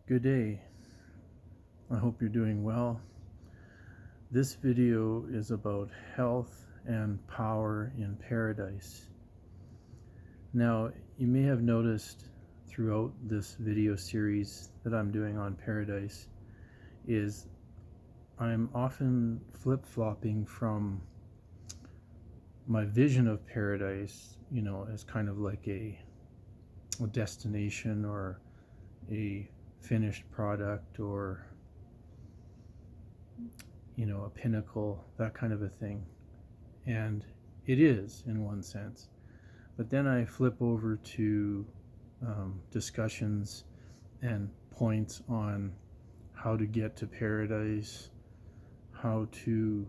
Good day. I hope you're doing well. This video is about health and power in paradise. Now, you may have noticed throughout this video series that I'm doing on paradise is I'm often flip-flopping from my vision of paradise, as kind of like a destination or a finished product or a pinnacle, that kind of a thing. And it is in one sense. But then I flip over to discussions and points on how to get to paradise, how to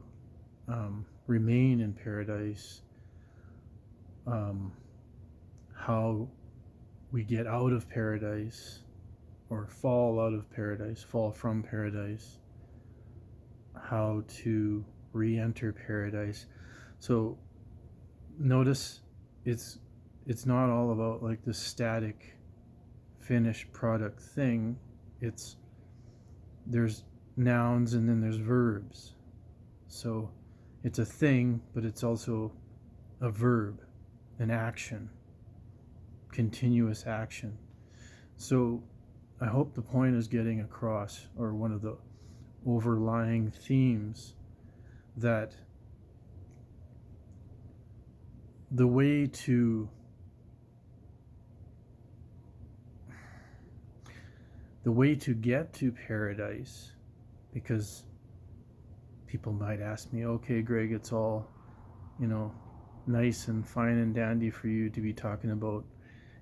remain in paradise, how we get out of paradise or fall out of paradise, fall from paradise, how to re-enter paradise. So notice it's not all about like the static finished product thing. There's nouns and then there's verbs. So it's a thing, but it's also a verb, an action, continuous action. So I hope the point is getting across, or one of the overlying themes, that the way to get to paradise, because people might ask me, okay, Greg, it's all nice and fine and dandy for you to be talking about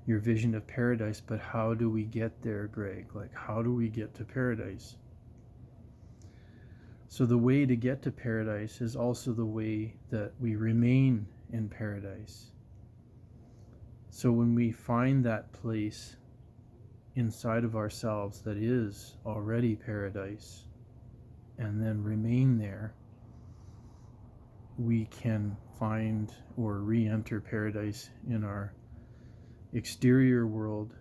your vision of paradise, but how do we get there, Greg? Like, how do we get to paradise? So the way to get to paradise is also the way that we remain in paradise. So when we find that place inside of ourselves that is already paradise and then remain there, we can find or re-enter paradise in our exterior world,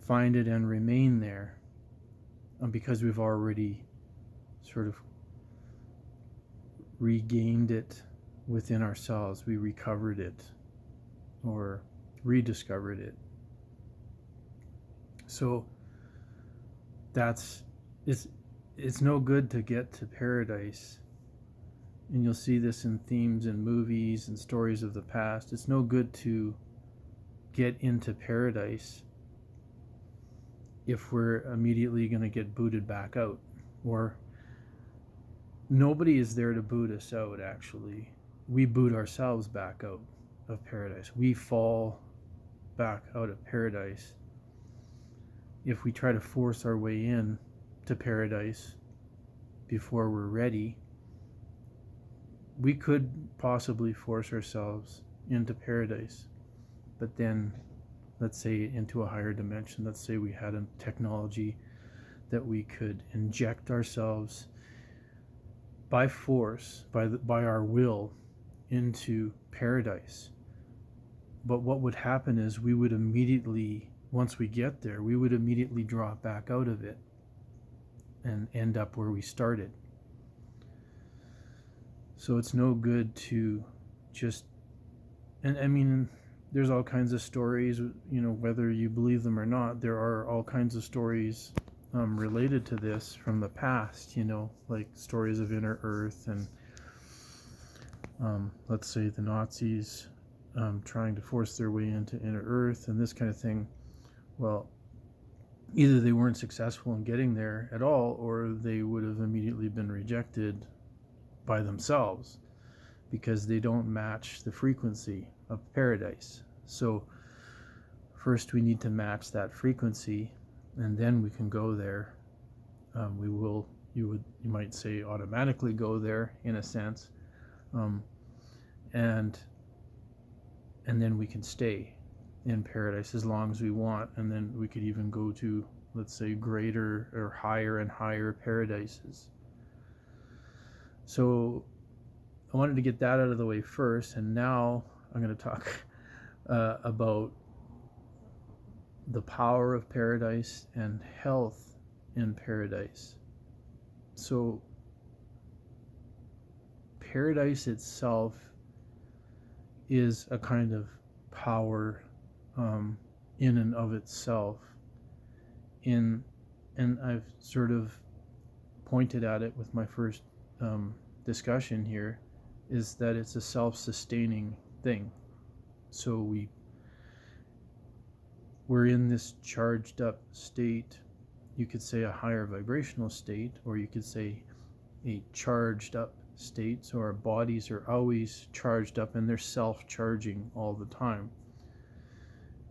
find it and remain there, because we've already sort of regained it within ourselves. We recovered it or rediscovered it. So it's no good to get to paradise, and you'll see this in themes in movies and stories of the past. It's no good to get into paradise if we're immediately going to get booted back out. Or nobody is there to boot us out, actually. We boot ourselves back out of paradise. We fall back out of paradise if we try to force our way in to paradise before we're ready. We could possibly force ourselves into paradise, but then let's say into a higher dimension. Let's say we had a technology that we could inject ourselves by force, by our will, into paradise. But what would happen is we would immediately, once we get there, we would immediately drop back out of it and end up where we started. So it's no good to just, and I mean, there's all kinds of stories, whether you believe them or not, there are all kinds of stories related to this from the past, like stories of inner earth and let's say the Nazis trying to force their way into inner earth and this kind of thing. Well, either they weren't successful in getting there at all, or they would have immediately been rejected by themselves because they don't match the frequency of paradise. So first we need to match that frequency, and then we can go there. You might say automatically go there in a sense, and then we can stay in paradise as long as we want, and then we could even go to, let's say, greater or higher and higher paradises. So I wanted to get that out of the way first, and now I'm going to talk about the power of paradise and health in paradise. So paradise itself is a kind of power in and of itself. And I've sort of pointed at it with my first discussion here, is that it's a self-sustaining thing. So we're in this charged up state. You could say a higher vibrational state, or you could say a charged up state. So our bodies are always charged up and they're self-charging all the time.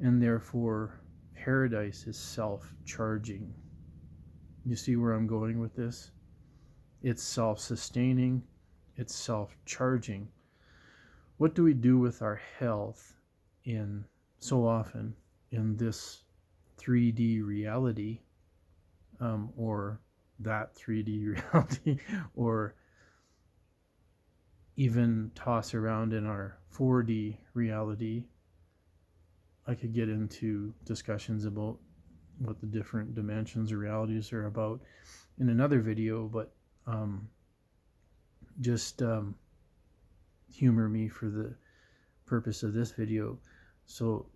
And therefore, paradise is self-charging. You see where I'm going with this? It's self-sustaining, it's self-charging. What do we do with our health so often in this 3D reality, or that 3D reality, or even toss around in our 4D reality? I could get into discussions about what the different dimensions or realities are about in another video, but just humor me for the purpose of this video. So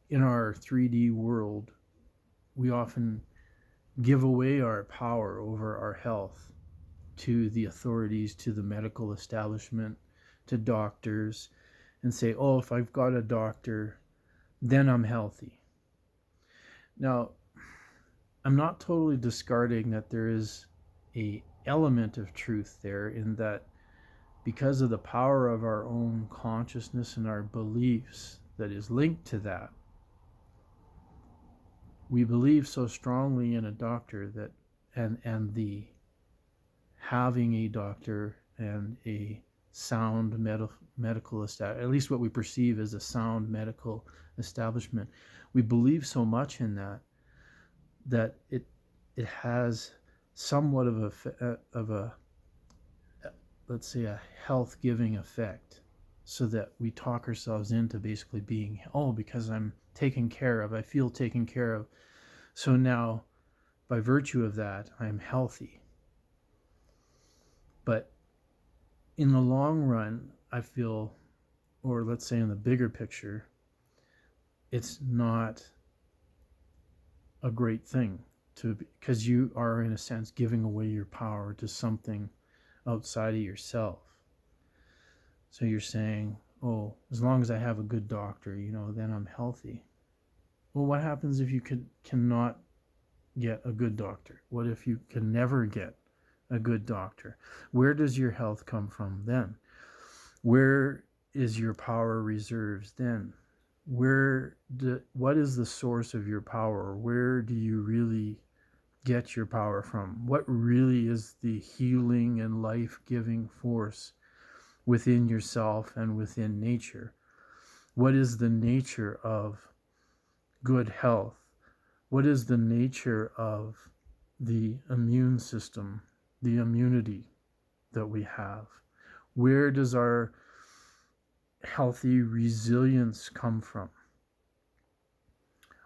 in our 3D world, we often give away our power over our health to the authorities, to the medical establishment, to doctors, and say, oh, if I've got a doctor, then I'm healthy. Now, I'm not totally discarding that there is an element of truth there, in that because of the power of our own consciousness and our beliefs that is linked to that, we believe so strongly in a doctor that and the having a doctor and a sound medical establishment, at least what we perceive as a sound medical establishment, we believe so much in that it has somewhat of a let's say a health giving effect, so that we talk ourselves into basically being, oh, because I'm taken care of, I feel taken care of, so now by virtue of that I'm healthy. But in the long run, I feel, or let's say in the bigger picture, it's not a great thing, because you are in a sense giving away your power to something outside of yourself. So you're saying, oh, as long as I have a good doctor, then I'm healthy. Well, what happens if you cannot get a good doctor? What if you can never get a good doctor? Where does your health come from then? Where is your power reserves then? What is the source of your power? Where do you really get your power from? What really is the healing and life-giving force within yourself and within nature? What is the nature of good health? What is the nature of the immune system, the immunity that we have? Where does our healthy resilience come from?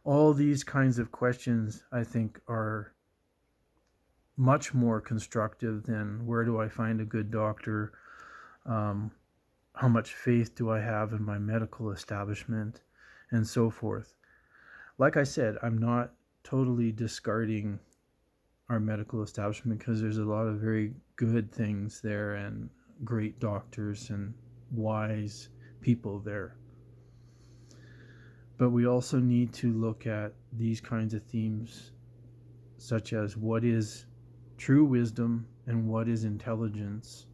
All these kinds of questions, I think, are much more constructive than where do I find a good doctor, how much faith do I have in my medical establishment, and so forth. Like I said, I'm not totally discarding our medical establishment, because there's a lot of very good things there and great doctors and wise people there. But we also need to look at these kinds of themes, such as what is true wisdom and what is intelligence,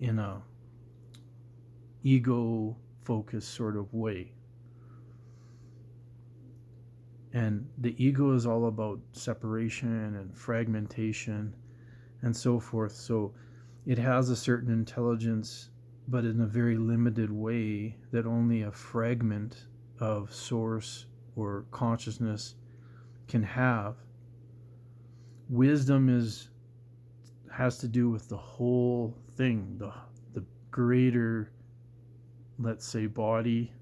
in a ego-focused sort of way. And the ego is all about separation and fragmentation and so forth. So it has a certain intelligence, but in a very limited way that only a fragment of source or consciousness can have. Wisdom has to do with the whole thing, the greater, let's say, body,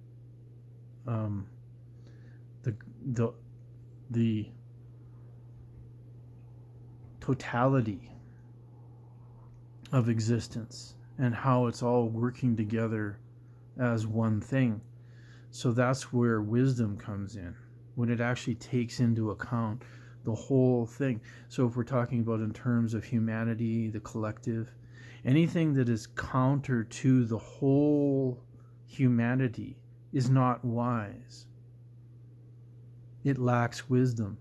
the the the totality of existence and how it's all working together as one thing. So that's where wisdom comes in, when it actually takes into account the whole thing. So if we're talking about in terms of humanity, the collective, anything that is counter to the whole humanity is not wise. It lacks wisdom,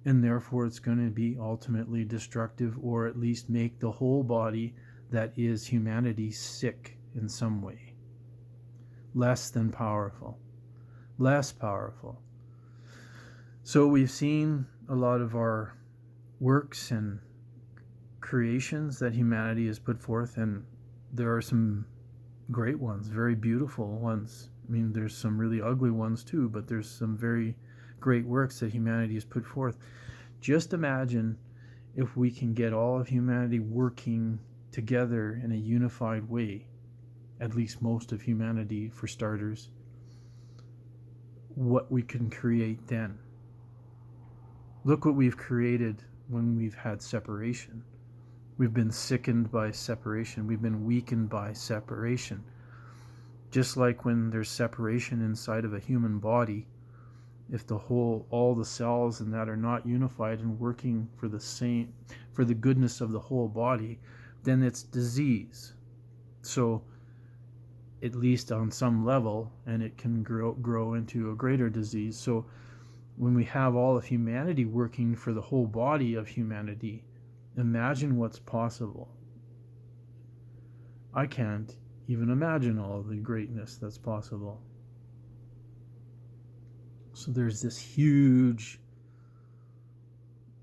and therefore it's going to be ultimately destructive, or at least make the whole body that is humanity sick in some way. Less than powerful. Less powerful. So we've seen a lot of our works and creations that humanity has put forth, and there are some great ones, very beautiful ones. I mean, there's some really ugly ones too, but there's some very great works that humanity has put forth. Just imagine if we can get all of humanity working together in a unified way, at least most of humanity for starters, what we can create then. Look what we've created when we've had separation. We've been sickened by separation. We've been weakened by separation. Just like when there's separation inside of a human body, if all the cells in that are not unified and working for the goodness of the whole body, then it's disease. So at least on some level, and it can grow into a greater disease. So when we have all of humanity working for the whole body of humanity, imagine what's possible. I can't even imagine all the greatness that's possible. So there's this huge,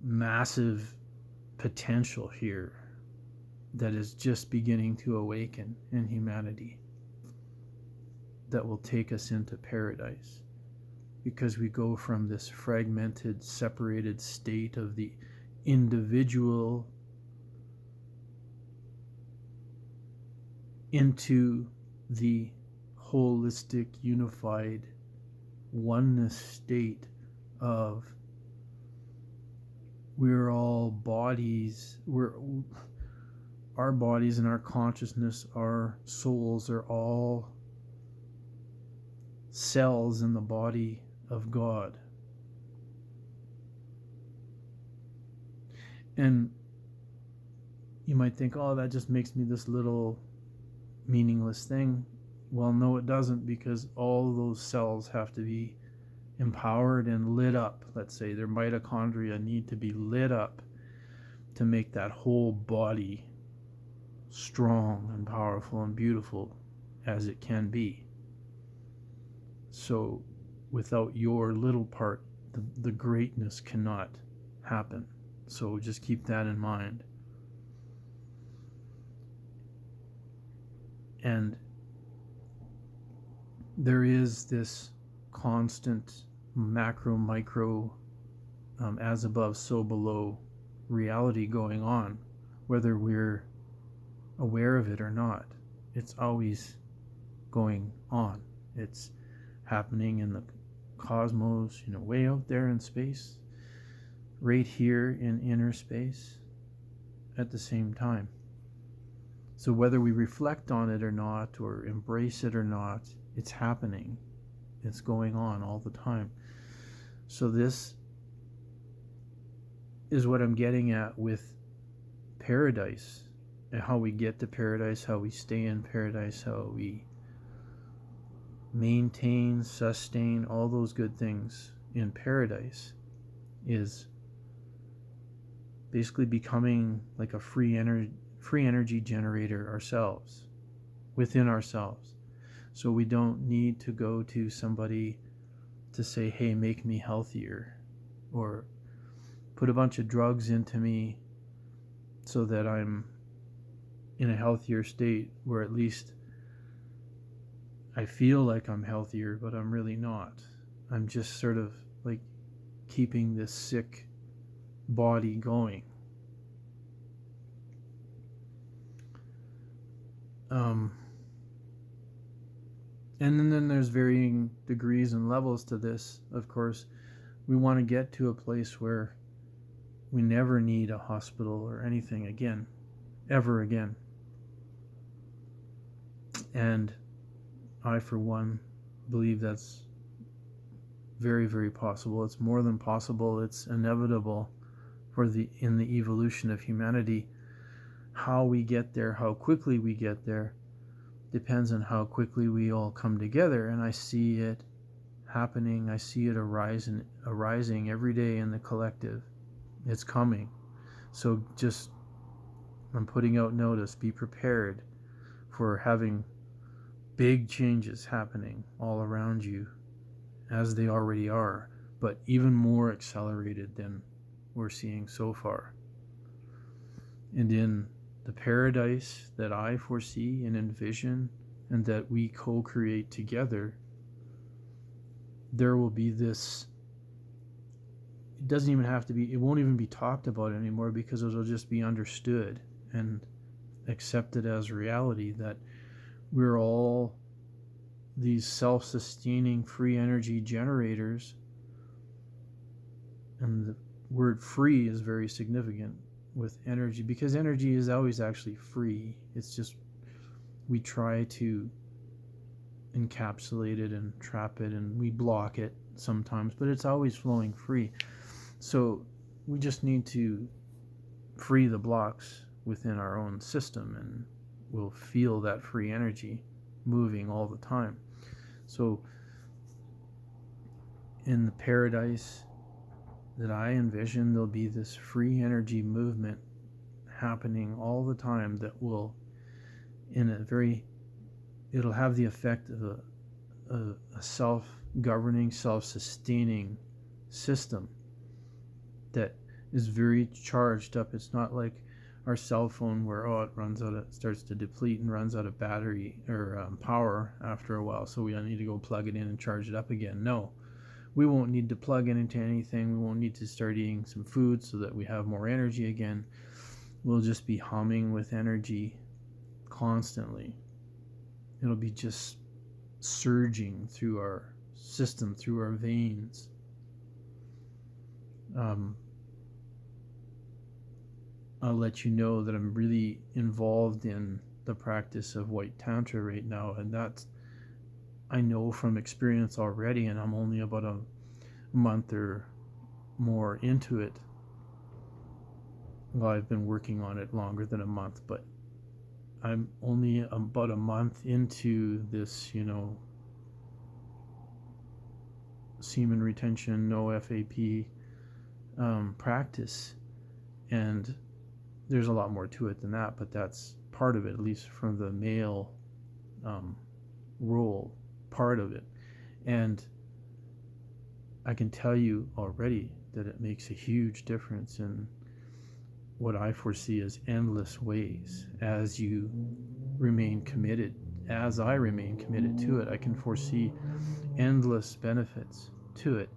massive potential here that is just beginning to awaken in humanity, that will take us into paradise, because we go from this fragmented, separated state of the individual into the holistic, unified oneness state of we're all bodies. Our bodies and our consciousness, our souls are all cells in the body of God. And you might think, oh, that just makes me this little meaningless thing. Well, no, it doesn't, because all those cells have to be empowered and lit up. Let's say their mitochondria need to be lit up to make that whole body strong and powerful and beautiful as it can be. So without your little part, the greatness cannot happen. So just keep that in mind. And there is this constant macro, micro, as above, so below reality going on, whether we're aware of it or not. It's always going on. It's happening in the cosmos, way out there in space, right here in inner space at the same time. So whether we reflect on it or not, or embrace it or not, it's happening. It's going on all the time. So this is what I'm getting at with paradise, and how we get to paradise, how we stay in paradise, how we maintain, sustain all those good things in paradise, is basically becoming like a free energy generator ourselves, within ourselves. So we don't need to go to somebody to say, hey, make me healthier, or put a bunch of drugs into me so that I'm in a healthier state, where at least I feel like I'm healthier, but I'm really not. I'm just sort of like keeping this sick body going. And then there's varying degrees and levels to this, of course. We want to get to a place where we never need a hospital or anything again, ever again. And I, for one, believe that's very, very possible. It's more than possible. It's inevitable in the evolution of humanity. How we get there, how quickly we get there, depends on how quickly we all come together. And I see it happening. I see it arising every day in the collective. It's coming. So just, I'm putting out notice. Be prepared for having big changes happening all around you, as they already are, but even more accelerated than we're seeing so far. And in the paradise that I foresee and envision and that we co-create together, there will be this, it doesn't even have to be, it won't even be talked about anymore, because it'll just be understood and accepted as reality that we're all these self-sustaining free energy generators. And the word free is very significant with energy, because energy is always actually free. It's just we try to encapsulate it and trap it, and we block it sometimes, but it's always flowing free. So we just need to free the blocks within our own system, and we'll feel that free energy moving all the time. So in the paradise that I envision, there'll be this free energy movement happening all the time that will, it'll have the effect of a self-governing, self-sustaining system that is very charged up. It's not like our cell phone where it starts to deplete and runs out of battery or power after a while, so we need to go plug it in and charge it up again. No, we won't need to plug it into anything. We won't need to start eating some food so that we have more energy again. We'll just be humming with energy constantly. It'll be just surging through our system, through our veins. I'll let you know that I'm really involved in the practice of White Tantra right now, and that's, I know from experience already, and I'm only about a month or more into it. Well, I've been working on it longer than a month, but I'm only about a month into this, semen retention, no FAP practice. And there's a lot more to it than that, but that's part of it, at least from the male role part of it. And I can tell you already that it makes a huge difference in what I foresee as endless ways as you remain committed. As I remain committed to it, I can foresee endless benefits to it.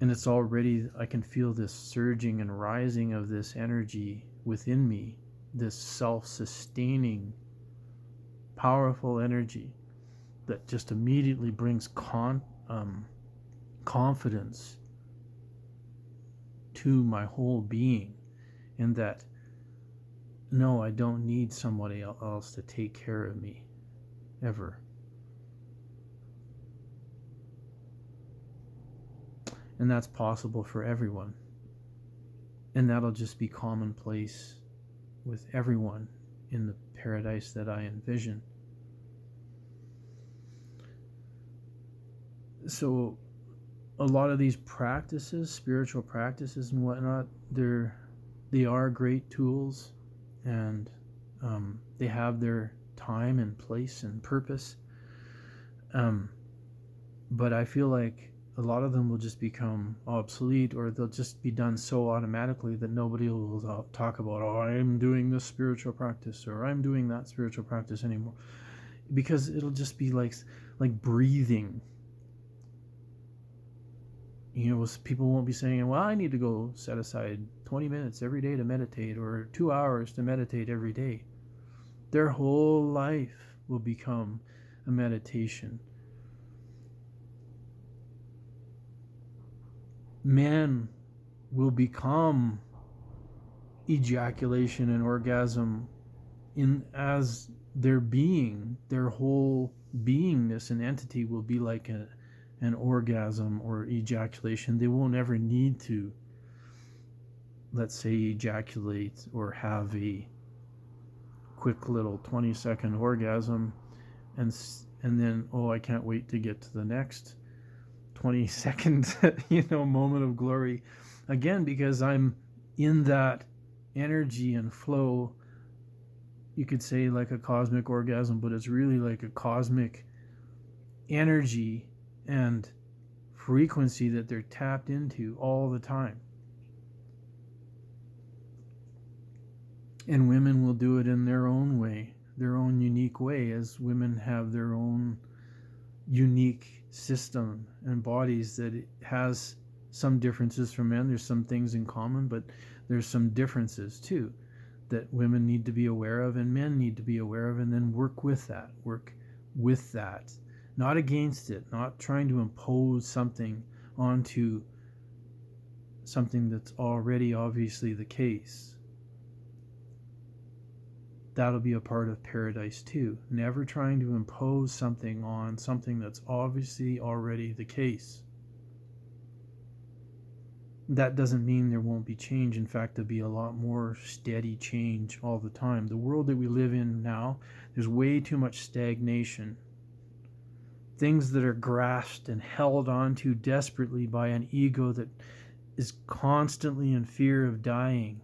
And it's already, I can feel this surging and rising of this energy within me, this self-sustaining, powerful energy that just immediately brings confidence to my whole being, in that, no, I don't need somebody else to take care of me, ever. And that's possible for everyone. And that'll just be commonplace with everyone in the paradise that I envision. So a lot of these practices, spiritual practices and whatnot, they are great tools, and they have their time and place and purpose. But I feel like a lot of them will just become obsolete, or they'll just be done so automatically that nobody will talk about, oh, I'm doing this spiritual practice, or I'm doing that spiritual practice anymore, because it'll just be like breathing. People won't be saying, well, I need to go set aside 20 minutes every day to meditate, or 2 hours to meditate every day. Their whole life will become a meditation. men will become ejaculation and orgasm in as their being, their whole beingness and entity will be like an orgasm or ejaculation. They won't ever need to, let's say, ejaculate or have a quick little 20-second orgasm and then, oh, I can't wait to get to the next 20-second moment of glory again, because I'm in that energy and flow. You could say like a cosmic orgasm, but it's really like a cosmic energy and frequency that they're tapped into all the time. And women will do it in their own way, their own unique way, as women have their own unique system and bodies that it has some differences from men. There's some things in common, but there's some differences too that women need to be aware of and men need to be aware of, and then work with that, not against it, not trying to impose something onto something that's already obviously the case. That'll be a part of paradise too. Never trying to impose something on something that's obviously already the case. That doesn't mean there won't be change. In fact, there'll be a lot more steady change all the time. The world that we live in now, there's way too much stagnation. Things that are grasped and held onto desperately by an ego that is constantly in fear of dying.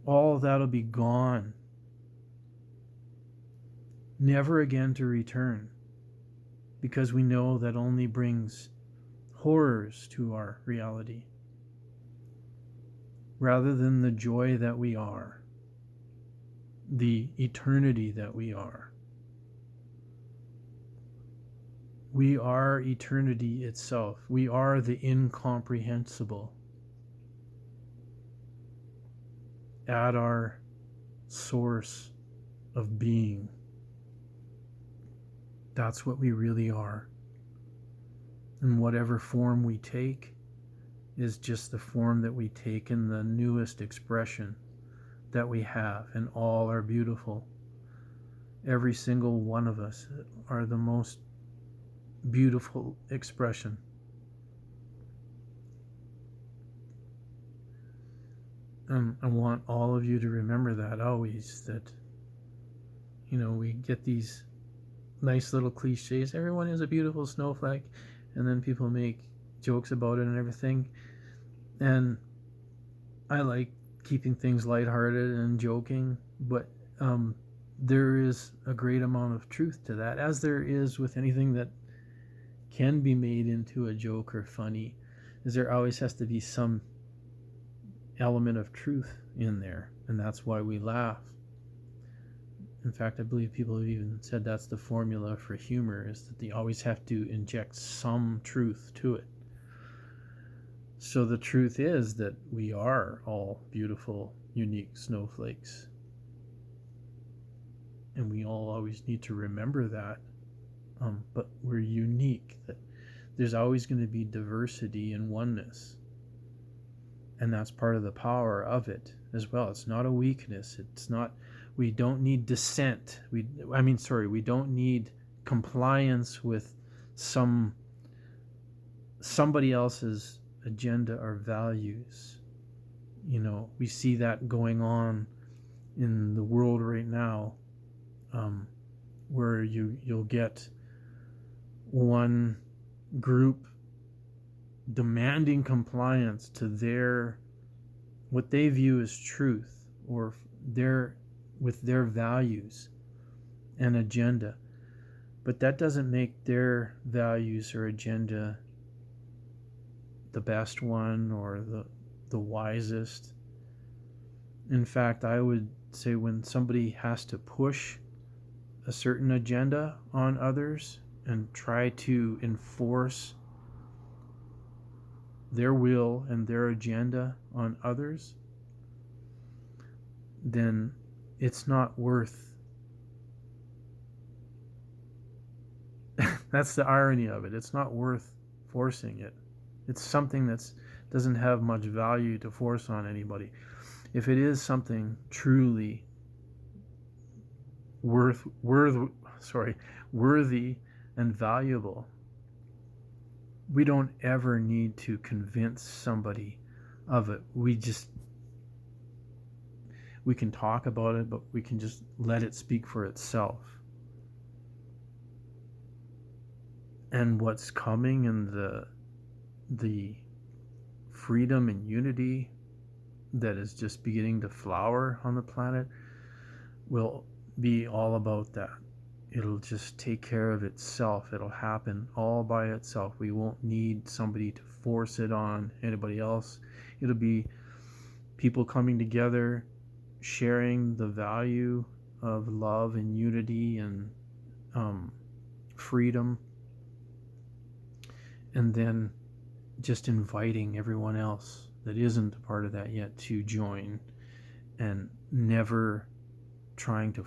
All of that'll be gone, never again to return, because we know that only brings horrors to our reality, rather than the joy that we are, the eternity that we are. We are eternity itself. We are the incomprehensible. At our source of being. That's what we really are. And whatever form we take is just the form that we take in the newest expression that we have, and all are beautiful. Every single one of us are the most beautiful expression. I want all of you to remember that always, that, we get these nice little cliches. Everyone is a beautiful snowflake. And then people make jokes about it and everything. And I like keeping things lighthearted and joking. But there is a great amount of truth to that, as there is with anything that can be made into a joke or funny, is there always has to be some element of truth in there, and that's why we laugh. In fact, I believe people have even said that's the formula for humor, is that they always have to inject some truth to it. So the truth is that we are all beautiful, unique snowflakes, and we all always need to remember that. But we're unique, that there's always going to be diversity and oneness. And that's part of the power of it as well. It's not a weakness. It's not, we don't need dissent. We don't need compliance with somebody else's agenda or values. We see that going on in the world right now, where you'll get one group demanding compliance to what they view as truth, or with their values and agenda. But that doesn't make their values or agenda the best one or the wisest. In fact, I would say when somebody has to push a certain agenda on others and try to enforce their will and their agenda on others, then it's not worth that's the irony of it. It's not worth forcing it. It's something that doesn't have much value to force on anybody. If it is something truly worthy and valuable, we don't ever need to convince somebody of it. We can talk about it, but we can just let it speak for itself. And what's coming and the freedom and unity that is just beginning to flower on the planet will be all about that. It'll just take care of itself. It'll happen all by itself. We won't need somebody to force it on anybody else. It'll be people coming together, sharing the value of love and unity and freedom, and then just inviting everyone else that isn't a part of that yet to join, and never trying to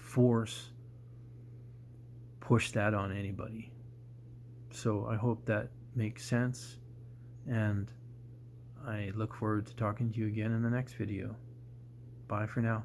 push that on anybody. So I hope that makes sense, and I look forward to talking to you again in the next video. Bye for now.